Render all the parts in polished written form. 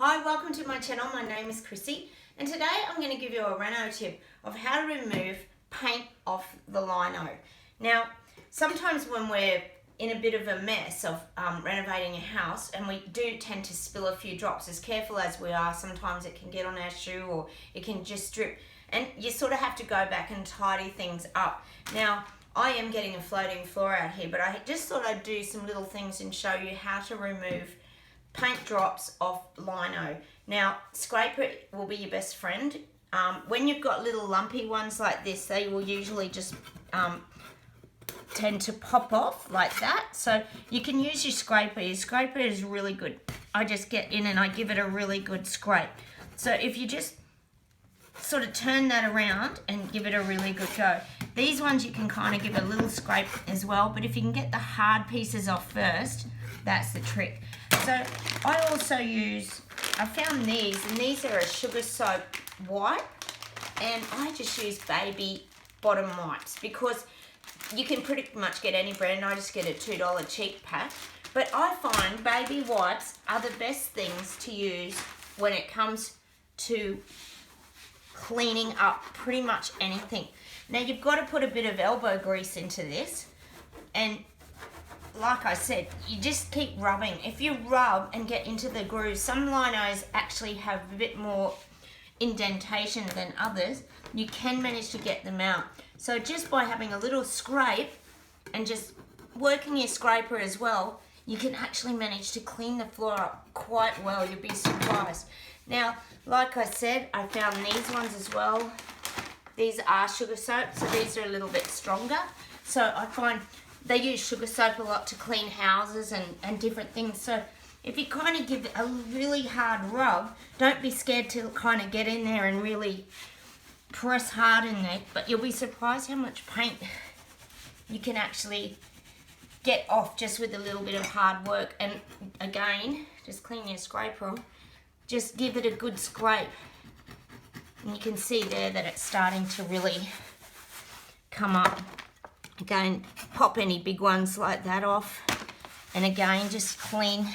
Hi, welcome to my channel. My name is Chrissy and today I'm going to give you a reno tip of how to remove paint off the lino. Now, sometimes when we're in a bit of a mess of renovating a house and we do tend to spill a few drops, as careful as we are, sometimes it can get on our shoe or it can just drip and you sort of have to go back and tidy things up. Now, I am getting a floating floor out here, but I just thought I'd do some little things and show you how to remove paint drops off lino. Now, scraper will be your best friend. When you've got little lumpy ones like this, they will usually just tend to pop off like that. So you can use your scraper. Your scraper is really good. I just get in and I give it a really good scrape. So if you just sort of turn that around and give it a really good go. These ones you can kind of give a little scrape as well, but if you can get the hard pieces off first, that's the trick. So I also I found these, and these are a sugar soap wipe, and I just use baby bottom wipes because you can pretty much get any brand. I just get a $2 cheap pack, but I find baby wipes are the best things to use when it comes to cleaning up pretty much anything. Now you've got to put a bit of elbow grease into this, and like I said, you just keep rubbing. If you rub and get into the grooves, some linos actually have a bit more indentation than others. You can manage to get them out. So just by having a little scrape and just working your scraper as well, you can actually manage to clean the floor up quite well. You'll be surprised. Now, like I said, I found these ones as well. These are sugar soap, so these are a little bit stronger. So I find they use sugar soap a lot to clean houses and different things. So if you kind of give it a really hard rub, don't be scared to kind of get in there and really press hard in there. But you'll be surprised how much paint you can actually get off just with a little bit of hard work. And again, just clean your scraper off. Just give it a good scrape. And you can see there that it's starting to really come up. Again, pop any big ones like that off. And again, just clean.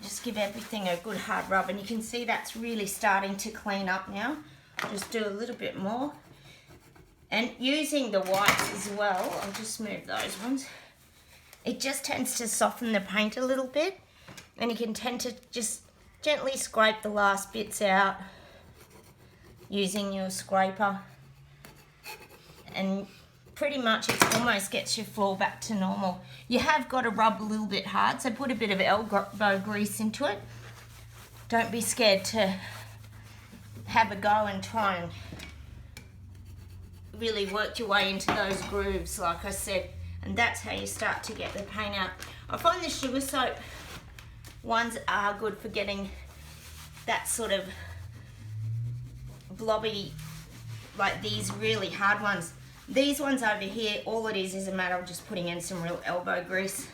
Just give everything a good hard rub. And you can see that's really starting to clean up now. Just do a little bit more. And using the wipes as well, I'll just move those ones. It just tends to soften the paint a little bit. And you can tend to just gently scrape the last bits out using your scraper. And pretty much it almost gets your floor back to normal. You have got to rub a little bit hard, so put a bit of elbow grease into it. Don't be scared to have a go and try and really work your way into those grooves, like I said. And that's how you start to get the paint out. I find the sugar soap ones are good for getting that sort of blobby, like these really hard ones. These ones over here, all it is a matter of just putting in some real elbow grease.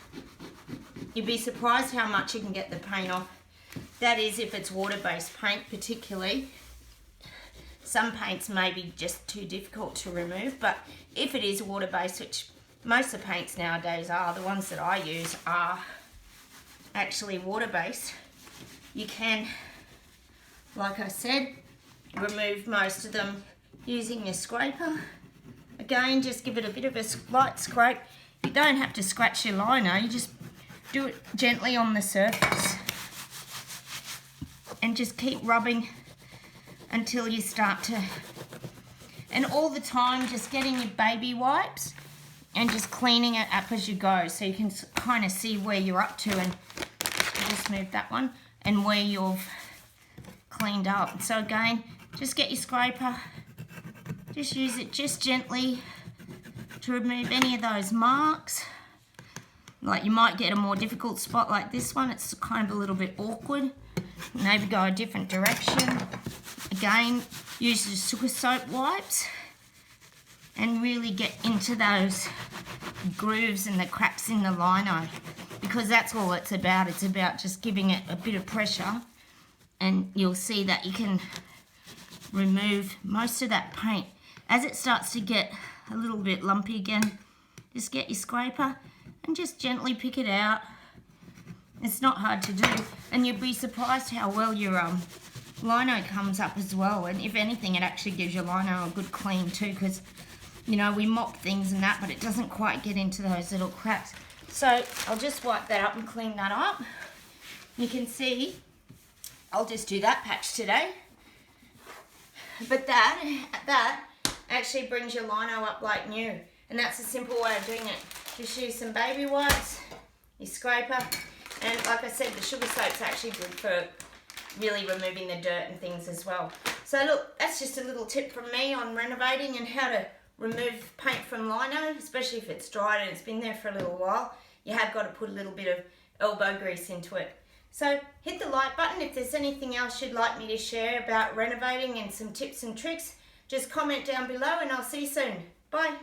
You'd be surprised how much you can get the paint off. That is if it's water-based paint particularly. Some paints may be just too difficult to remove, but if it is water-based, which most of the paints nowadays are, the ones that I use are actually water-based, you can, like I said, remove most of them using your scraper. Again, just give it a bit of a light scrape. You don't have to scratch your lino, you just do it gently on the surface and just keep rubbing until you start to, and all the time just getting your baby wipes and just cleaning it up as you go, so you can kind of see where you're up to. And just move that one and where you've cleaned up. So again, just get your scraper, just use it just gently to remove any of those marks. Like you might get a more difficult spot like this one, it's kind of a little bit awkward. Maybe go a different direction. Again, use the sugar soap wipes and really get into those grooves and the cracks in the lino, because that's all it's about. It's about just giving it a bit of pressure, and you'll see that you can remove most of that paint. As it starts to get a little bit lumpy again, just get your scraper and just gently pick it out It's not hard to do, and you'd be surprised how well your lino comes up as well. And if anything, it actually gives your lino a good clean too, because you know we mop things and that, but it doesn't quite get into those little cracks. So I'll just wipe that up and clean that up. You can see I'll just do that patch today. But that actually brings your lino up like new, and that's a simple way of doing it. Just use some baby wipes, your scraper, and like I said, the sugar soap's actually good for really removing the dirt and things as well. So look, that's just a little tip from me on renovating and how to remove paint from lino, especially if it's dried and it's been there for a little while. You have got to put a little bit of elbow grease into it. So hit the like button if there's anything else you'd like me to share about renovating and some tips and tricks. Just comment down below and I'll see you soon. Bye.